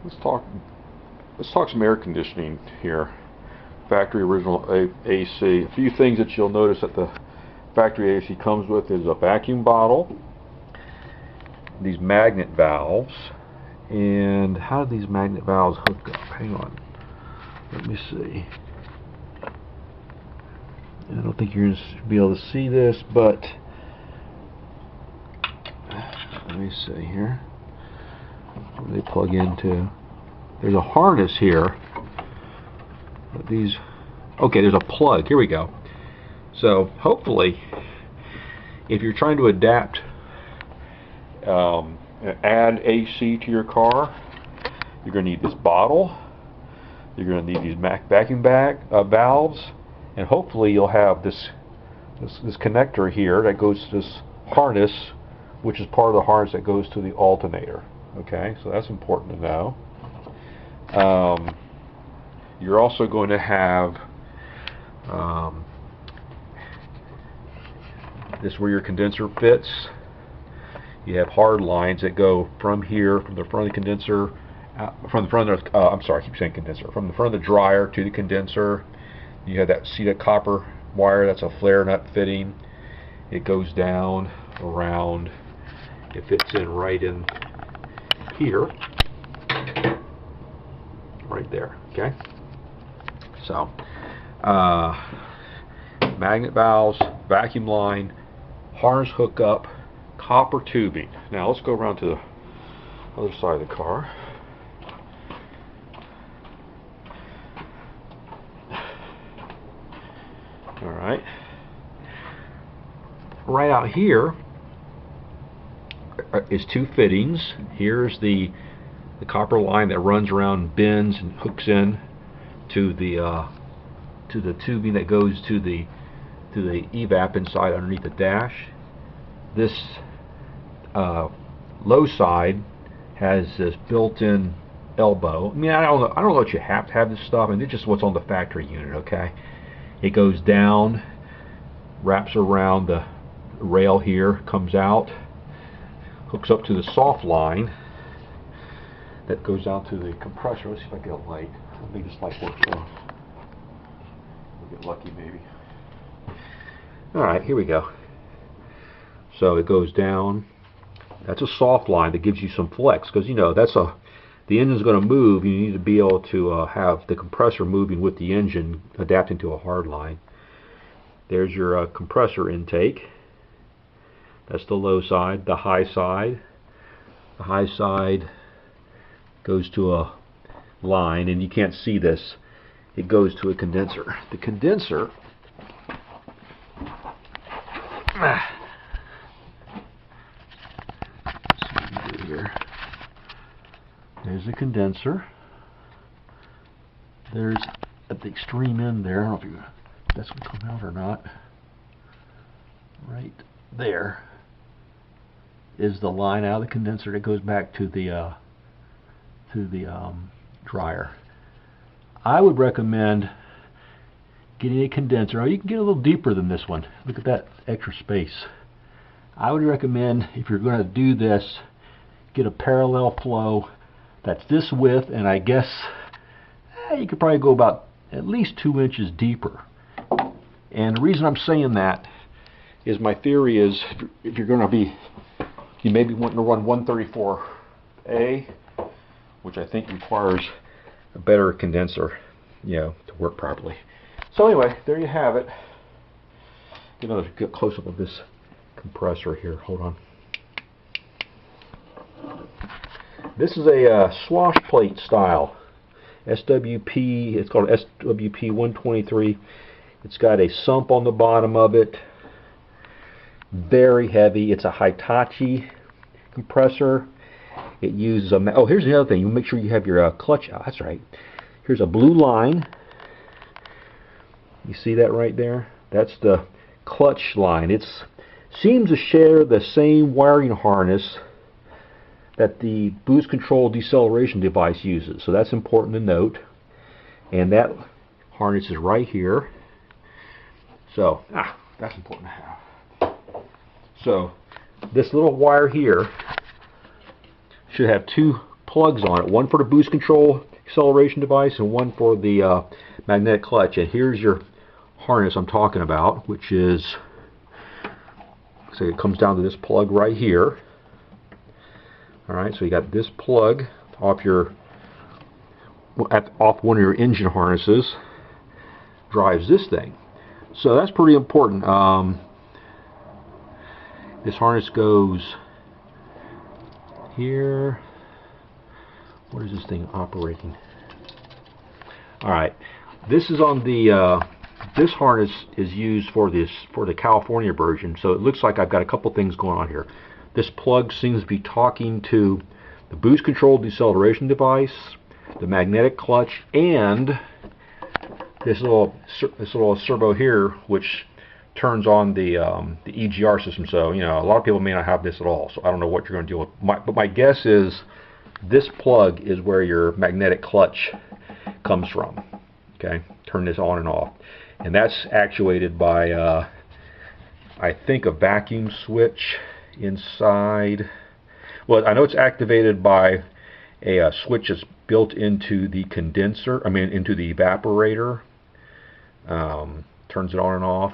let's talk some air conditioning here. Factory original AC. A few things that you'll notice that the factory AC comes with is a vacuum bottle, these magnet valves, and how do these magnet valves hook up? Hang on, let me see. I don't think you're going to be able to see this, but let me see here. Where they plug into. There's a harness here. These. Okay, there's a plug. Here we go. So hopefully, if you're trying to adapt, add AC to your car, you're going to need this bottle. You're going to need these vacuum valves, and hopefully you'll have this connector here that goes to this harness, which is part of the harness that goes to the alternator. Okay, so that's important to know. You're also going to have this where your condenser fits. You have hard lines that go from here, from the front of the condenser, from the front of I'm sorry, I keep saying condenser, from the front of the dryer to the condenser. You have that, see that copper wire, that's a flare nut fitting. It goes down, around, it fits in right in here, right there, okay? So, magnet valves, vacuum line, harness hookup, copper tubing. Now let's go around to the other side of the car. Alright. Right out here is two fittings. Here's the copper line that runs around, bends and hooks in to the tubing that goes to the evap inside underneath the dash. This low side has this built-in elbow. I mean, I don't know that you have to have this stuff. I mean, it's just what's on the factory unit. Okay, it goes down, wraps around the rail here, comes out, hooks up to the soft line that goes down to the compressor. Let's see if I get a light. I think this light works on. We'll get lucky maybe. Alright, here we go. So it goes down. That's a soft line that gives you some flex, because you know the engine's going to move. You need to be able to have the compressor moving with the engine, adapting to a hard line. There's your compressor intake. That's the low side. The high side. The high side goes to a line, and you can't see this. It goes to a condenser. The condenser here. There's the condenser. There's at the extreme end there. I don't know if that's going to come out or not. Right there is the line out of the condenser that goes back to the dryer. I would recommend getting a condenser. Oh, you can get a little deeper than this one. Look at that extra space. I would recommend, if you're going to do this, get a parallel flow that's this width, and I guess you could probably go about at least 2 inches deeper. And the reason I'm saying that is, my theory is, if you're going to be, you may be wanting to run 134A, which I think requires a better condenser, to work properly. So anyway, there you have it. Get another close up of this compressor here. Hold on. This is a swash plate style SWP. It's called SWP 123. It's got a sump on the bottom of it. Very heavy. It's a Hitachi compressor. It uses a. Oh, here's the other thing. You make sure you have your clutch out. That's right. Here's a blue line. You see that right there? That's the clutch line. It seems to share the same wiring harness that the boost control deceleration device uses. So that's important to note. And that harness is right here. So, that's important to have. So, this little wire here should have two plugs on it. One for the boost control acceleration device and one for the magnetic clutch. And here's your harness I'm talking about, which is, so it comes down to this plug right here. Alright, so you got this plug off off one of your engine harnesses, drives this thing. So that's pretty important. This harness goes here. What is this thing operating? Alright, this is on the this harness is used for the California version, so it looks like I've got a couple things going on here. This plug seems to be talking to the boost control deceleration device, the magnetic clutch, and this little servo here, which turns on the EGR system. So, you know, a lot of people may not have this at all, so I don't know what you're going to deal with. But my guess is this plug is where your magnetic clutch comes from. Okay, turn this on and off, and that's actuated by I think a vacuum switch inside. Well, I know it's activated by a switch that's built into the condenser, into the evaporator. Turns it on and off,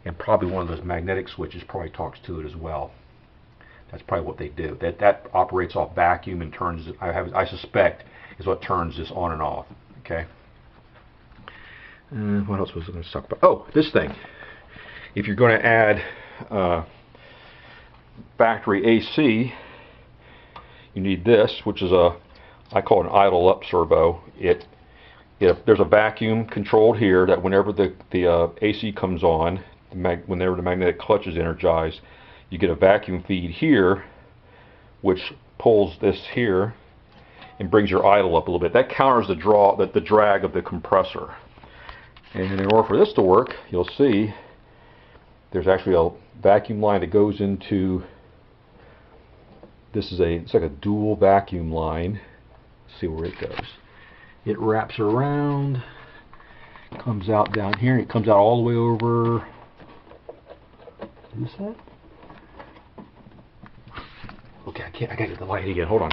and probably one of those magnetic switches probably talks to it as well. That's probably what they do. That operates off vacuum and turns it, I suspect, is what turns this on and off. Okay. What else was I going to talk about? Oh, this thing. If you're going to add factory AC, you need this, which is I call it an idle up servo. There's a vacuum controlled here that whenever the AC comes on, whenever the magnetic clutch is energized, you get a vacuum feed here, which pulls this here and brings your idle up a little bit. That counters the drag of the compressor. And in order for this to work, you'll see there's actually a vacuum line that goes into. It's like a dual vacuum line. Let's see where it goes. It wraps around, comes out down here, and it comes out all the way over. Is that? Okay, I gotta get the light again. Hold on.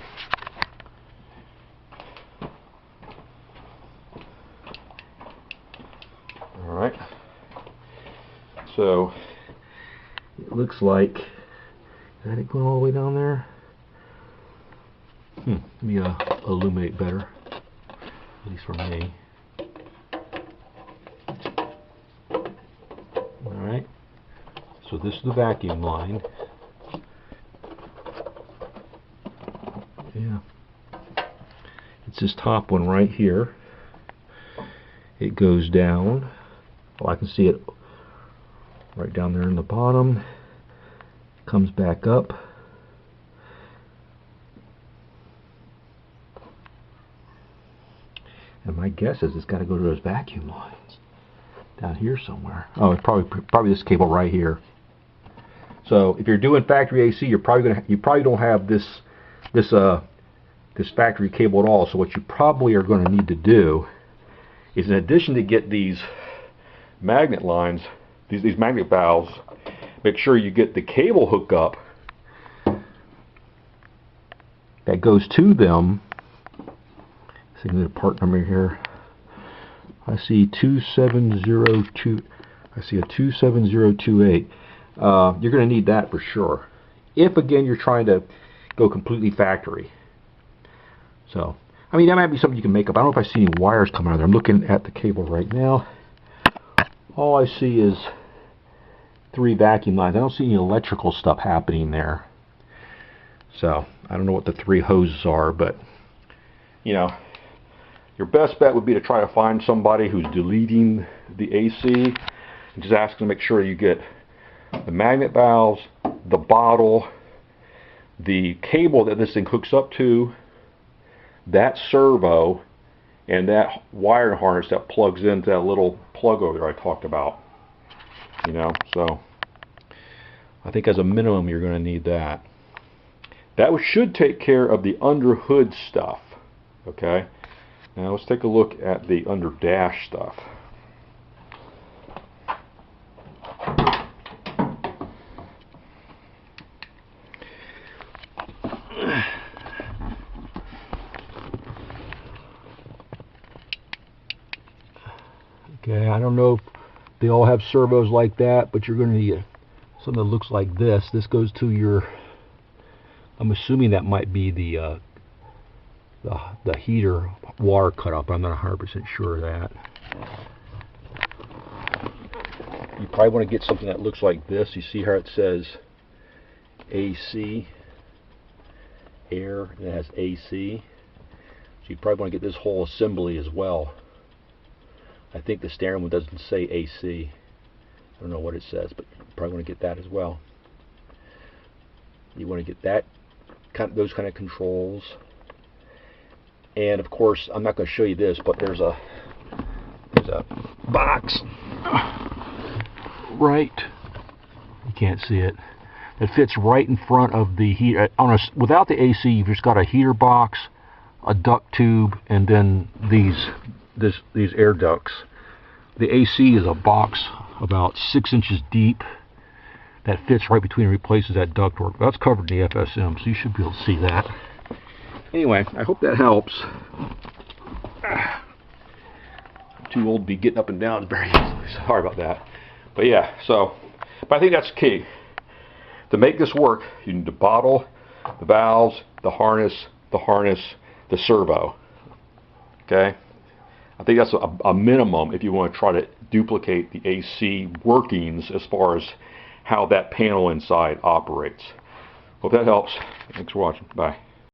All right. So it looks like, is that it going all the way down there? Let me illuminate better, at least for me. Alright, so this is the vacuum line. Yeah, it's this top one right here. It goes down. Well, I can see it right down there in the bottom. Comes back up. And my guess is it's got to go to those vacuum lines down here somewhere. Oh, it's probably this cable right here. So if you're doing factory AC, you probably don't have this factory cable at all. So what you probably are going to need to do is, in addition to get these magnet lines, these magnet valves, make sure you get the cable hookup that goes to them. See the part number here. I see 2702. I see a 27028. You're going to need that for sure. If again you're trying to go completely factory. So, I mean, that might be something you can make up. I don't know if I see any wires coming out of there. I'm looking at the cable right now. All I see is 3 vacuum lines. I don't see any electrical stuff happening there. So, I don't know what the 3 hoses are, but, you know, your best bet would be to try to find somebody who's deleting the AC and just ask them to make sure you get the magnet valves, the bottle, the cable that this thing hooks up to, that servo, and that wire harness that plugs into that little plug over there I talked about. You know, so I think as a minimum you're going to need that. That should take care of the under hood stuff. Okay. Now let's take a look at the under dash stuff. Okay, I don't know if they all have servos like that, but you're going to need something that looks like this. This goes to your, I'm assuming that might be the heater wire cutoff, but I'm not 100% sure of that. You probably want to get something that looks like this. You see how it says AC, air, and it has AC. So you probably want to get this whole assembly as well. I think the steering wheel doesn't say AC. I don't know what it says, but you probably want to get that as well. You want to get that, those kind of controls. And of course, I'm not going to show you this, but there's a box right. You can't see it. It fits right in front of the heater. Without the AC, you've just got a heater box, a duct tube, and then these air ducts. The AC is a box about 6 inches deep that fits right between and replaces that ductwork. That's covered in the FSM, so you should be able to see that. Anyway, I hope that helps. I'm too old to be getting up and down very easily. Sorry about that. But yeah, but I think that's key. To make this work, you need the bottle, the valves, the harness, the servo. Okay? I think that's a minimum if you want to try to duplicate the AC workings as far as how that panel inside operates. Hope that helps. Thanks for watching. Bye.